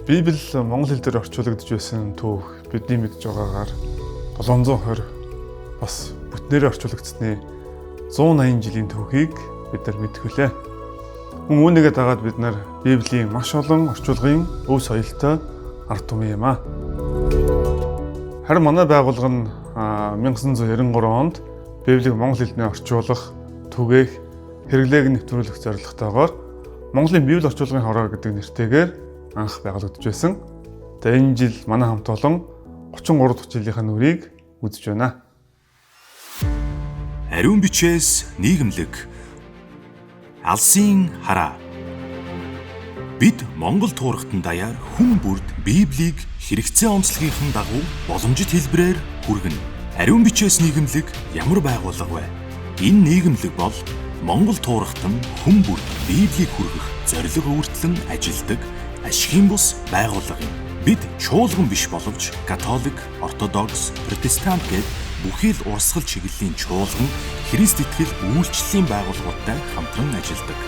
Библи монгол хэл дээр орчуулагдж байсан түүх бидний мэдж байгаагаар 720 бас бүтнээрээ орчуулагдсны 180 жилийн түүхийг бид нар мэдэх үлээ. Мөн үүнийгээ дагаад бид нар Библийн маш олон орчуулгын өв соёлтой ард түмэн юм аа. Харин манай байгууллага нь 1993 онд Библийг монгол хэлээр орчуулах, түгээх, хэрэглээг нэвтрүүлэх зорилготойгоор Монголын Библи орчуулгын хороо гэдэг нэртэйгээр анх байгуулагдж байсан. Тэгээ энэ жил манай хамт олон 33 жилийнхаа нүрийг үзэж байна. Ариун бичээс нийгэмлэг алсын хараа. Бид Монгол туурхтан даяар хүн бүрд Библийг хэрэгцээ онцлогынхын дагуу боломжит хэлбэрээр хүргэнэ. Ариун бичээс нийгэмлэг ямар байгууллага вэ? Энэ нийгэмлэг бол Монгол туурхтан хүн бүрд Библийг хүргэх зорилго өөртлөн ажилладаг ашигын бус байгууллага юм. Бид чуулган биш боловч католик, ортодокс, протестант гэд бүхий л урсгал чиглэлийн чуулган, Христ итгэл үйлчлэлийн байгууллагуудтай хамтран ажилладаг.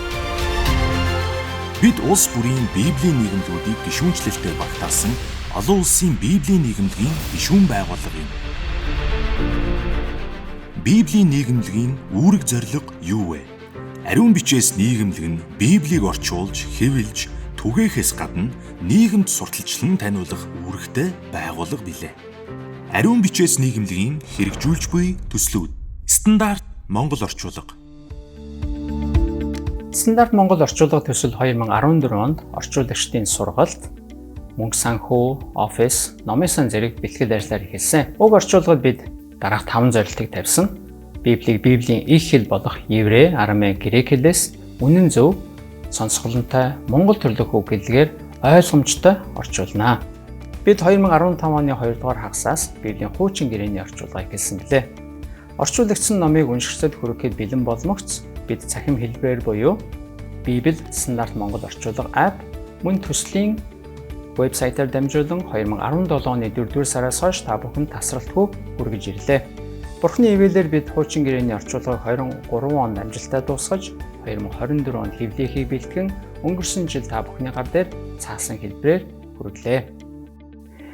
Бид улс бүрийн Библийн нийгэмлүүдийг гишүүнчлэлтэй багтаасан олон улсын Библийн нийгэмлэгийн гишүүн байгууллага юм. Библийн нийгэмлэгийн үүрэг зорилго юу вэ? Ариун бичээс нийгэмлэг нь Библийг орчуулж, хэвлэж, түгээхээс гадна нийгэмд сурталчлан таниулах үүрэгтэй байгууллага билээ. Ариун бичээс нийгэмлэгийн хэрэгжүүлж буй төслүүд. Стандарт Монгол орчуулга. Стандарт Монгол орчуулга төсөл 2014 онд орчуулагчдын сургалт, мөнгө санхүү, офис, номын сан зэрэг бэлтгэл ажлаар эхэлсэн. Уг орчуулгад бид дараах 5 зорилтыг тавьсан. Библийн их хэл болох еврей, арамей, грек хэлээс үнэн зөв, сонсголонтой монгол төрлөх үг хэллэгээр ойлгомжтой орчуулнаа. Бид 2015 оны 2 дугаар хагасаас Библийн хуучин гэрээний орчуулга эхэлсэн билээ. Орчуулагдсан номыг уншигчдад хүргэхэд бэлэн болмогц бид цахим хэлбэрээр буюу Библи стандарт монгол орчуулга апп мөн төслийн вебсайтаар дамжуулан 2017 оны 4-р сараас хойш та бүхэнд тасралтгүй хүргэж ирлээ. Бурхны ивэлээр бид хуучин гэрээний орчуулгыг 23 онд амжилттай дуусгаж 2024 онд хэвлэхийг бэлтгэн өнгөрсөн жил та бүхний гар дээр цаасан хэлбэрээр хүргэлээ.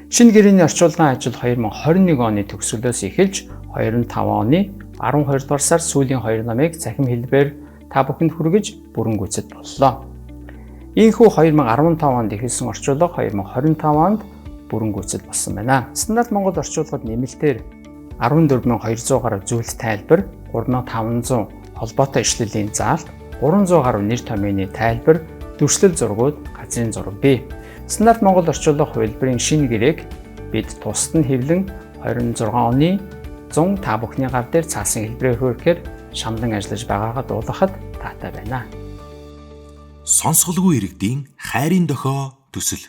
Шинэ гэрээний орчуулгын ажил 2021 оны төгсгөлөөс эхэлж 25 оны 12 дугаар сар сүүлийн 2 номыг цахим хэлбэрээр та бүхэнд хүргэж бүрэн гүйцэд боллоо. Ийхүү 2015 онд эхэлсэн орчуулга 2025 онд бүрэн гүйцэд болсон байна. Стандарт монгол орчуулгад нэмэлтээр 14200 гаруй зүйлс тайлбар, 3500 холбоотой ишлэлийн заалт, 300 гаруй нэр томьёоны тайлбар, дүрслэл зургууд, газрын зураг бий. Стандарт монгол орчуулга хувилбарын шинэ гэрээг бид тусад нь хэвлэн 26 оны 100 та бүхний гар дээр цаасан хэлбэрээр хүргэхээр шамдан ажиллаж байгаагаа дуулгахад таатай байна. Сонсголгүй иргэдийн хайрын дохио төсөл.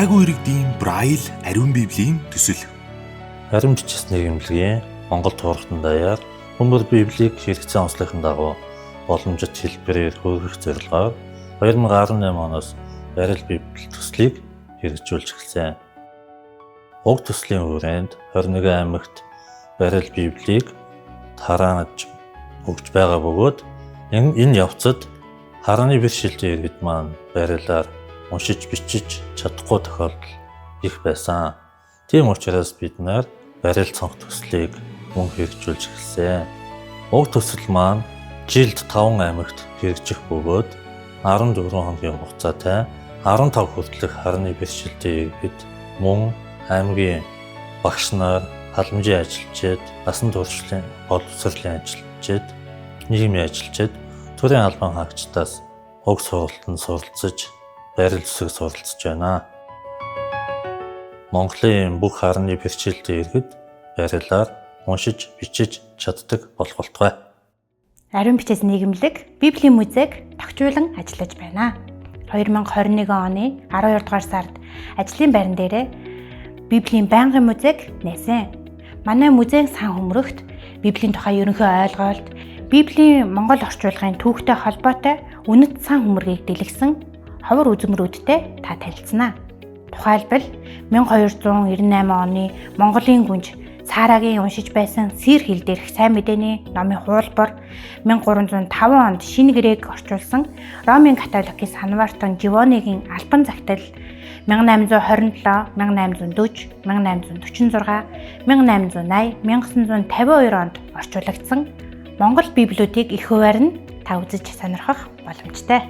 Хараагүй иргэдийн Брайл ариун библийн төсөл. Ариун бичээс нийгэмлэгийн Монгол туурхтан даяар хүмүүр Библийг хэрэгцээ онцлогын дагуу боломжит хэлбэрээр хүргэх зорилгоор 2018 оноос Барил Библи төслийг хэрэгжүүлж эхэлсэн. Уг төслийн хүрээнд 21 аймагт Барил Библийг тарааж өгч байгаа бөгөөд энэ явцад харааны бэрхшээлтэй иргэд маань барилаар уншиж бичиж чадахгүй тохиолдол их байсан. Тийм учраас бид нар барил цонх төслийг мөн хэрэгжүүлж эхэлсэн. Уг төсөл маань жилд 5 аймагт хэрэгжих бөгөөд 14 хоногийн хугацаатай 15 хүртэлх харны бэрхшээлтэй иргэд мөн аймгийн багш нар халамжийн ажиллажээд, насан туршлагын боловсролын ажиллажээд, нийгмийн ажиллажээд, төрийн албан хаагчдаас уг сургалтанд суралцж, байрал зүсэг суралцж байна. Монголын бүх харны бэрхшээлтэй иргэд байрлалаар уншиж, бичиж чаддаг болох болтугай. Ариун бичээс нийгэмлэг Библийн музейг тохижуулан ажиллаж байна. 2021 оны 12 дугаар сард ажлын байран дээрээ Библийн байнгын музейг нээсэн. Манай музейн сан хөмрөгт Библийн тухай ерөнхий ойлголт, Библийн Монгол орчуулгын түүхтэй холбоотой үнэт сан хөмрөгийг дэлгэсэн ховор үзмрүүдтэй та танилцсанаа. Тухайлбал 1298 оны Монголын гүнж Цаарагийн уншиж байсан Сир хэл дээрх сайн мэдээний номын хуулбар, 1305 онд шинэ грек орчуулсан Ромын католикийн санвартан Живонигийн албан загтал, 1827, 1840, 1846, 1880, 1952 онд орчуулагдсан Монгол библиотек их хуваар нь та үзэж сонирхох боломжтой.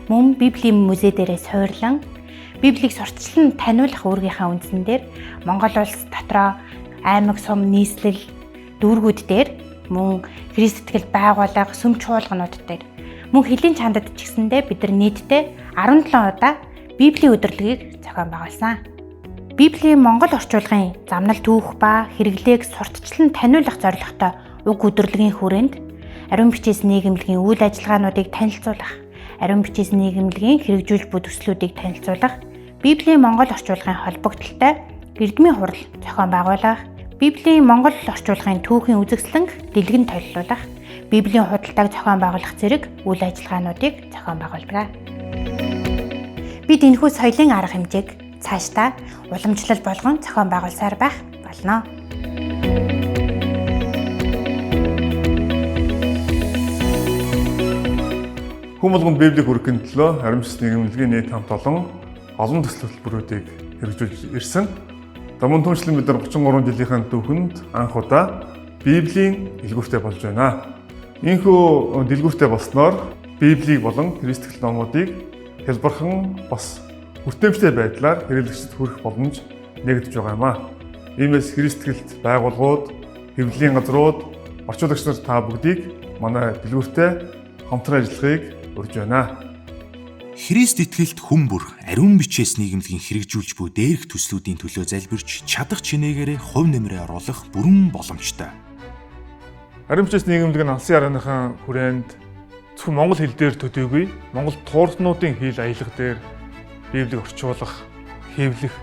Мөн Библийн музей дээрээ суйрлан Библийг сурталчлан таниулах үүргийнхаа үндсэн дээр Монгол улс дотроо аймаг сум нийслэл дүүргүүд дээр мөн Христ итгэл байгууллага сүм чуулганууд дээр мөн хэлийн чандад ч гэсэндээ бид нар нийтдээ 17 удаа Библийн өдөрлөгийг зохион байгуулсан. Библийн Монгол орчуулгын замнал түүх ба хэрэглээг сурталчлан таниулах зорилготой уг өдөрлөгийн хүрээнд ариун бичээс нийгэмлэгийн үйл ажиллагаануудыг танилцуулах, ариун бичээс нийгэмлэгийн хэрэгжүүлж буй төслүүдийг танилцуулах, Библийн Монгол орчуулгын холбогдлолтой эрдмийн хурал зохион байгуулах, Библийн Монгол орчуулгын түүхийн үзэсгэлэнг дэлгэн толилуулах, Библийн худалдааг зохион байгуулах зэрэг үйл ажиллагаануудыг зохион байгуулдаг. Бид энэхүү соёлын арга хэмжээг цаашдаа уламжлал болгон зохион байгуулсаар байх болно. Хүн болгонд Библийг хүргэхийн төлөө ариун бичээс нийгэмлэгийн нийт хамт олон төсөл хөтөлбөрүүдийг хэрэгжүүлж ирсэн. Дамун түншлэн бид нар 33 жилийн түүхэнд анх удаа Библийн дэлгүүртэй болж байна. Ийхүү дэлгүүртэй болсноор Библийг болон Христ итгэл номуудыг хэлбархан бас хүртээмжтэй байдлаар хэрэглэгчдэд хүргэх боломж нэгдэж байгаа юм аа. Иймээс Христ итгэлт байгууллагууд, хэвлэлийн газрууд, орчуулагч нар та бүгдийг манай дэлгүүртэй хамтран ажиллахыг урьж байна. Христ итгэлт хүн бүр ариун бичээс нийгэмлэгийн хэрэгжүүлж буй дээрх төслүүдийн төлөө залбирч чадах чинээгээрээ хувь нэмрээ оруулах бүрэн боломжтой. Ариун бичээс нийгэмлэг нь алсын харааныхаа хүрээнд зөвхөн монгол хэл дээр төдийгүй монгол тууртнуудын хэл аялга дээр Библийг орчуулах, хэвлэх,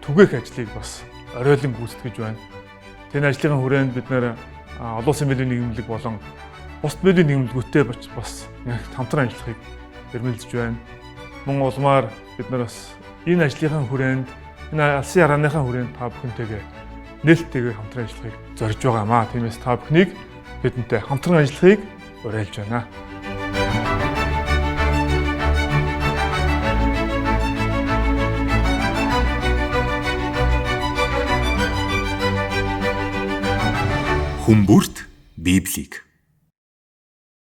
түгээх ажлыг бас оройлон гүйцэтгэж байна. Тэнэ ажлын хүрээнд бид нэр олон улсын Библийн нийгэмлэг болон бусад Библийн нийгэмлэгүүдтэй бас хамтран ажиллахыг эрмэлзэж байна. Мөн улмаар бид нар бас энэ ажлынхаа хүрээнд, энэ алсын харааныхаа хүрээнд та бүхэнтэйгээ нээлттэйгээр хамтран ажиллахыг зорж байгаа маа. Тиймээс та бүхнийг бидэнтэй хамтран ажиллахыг уриалж байна. Хүн бүрт Библийг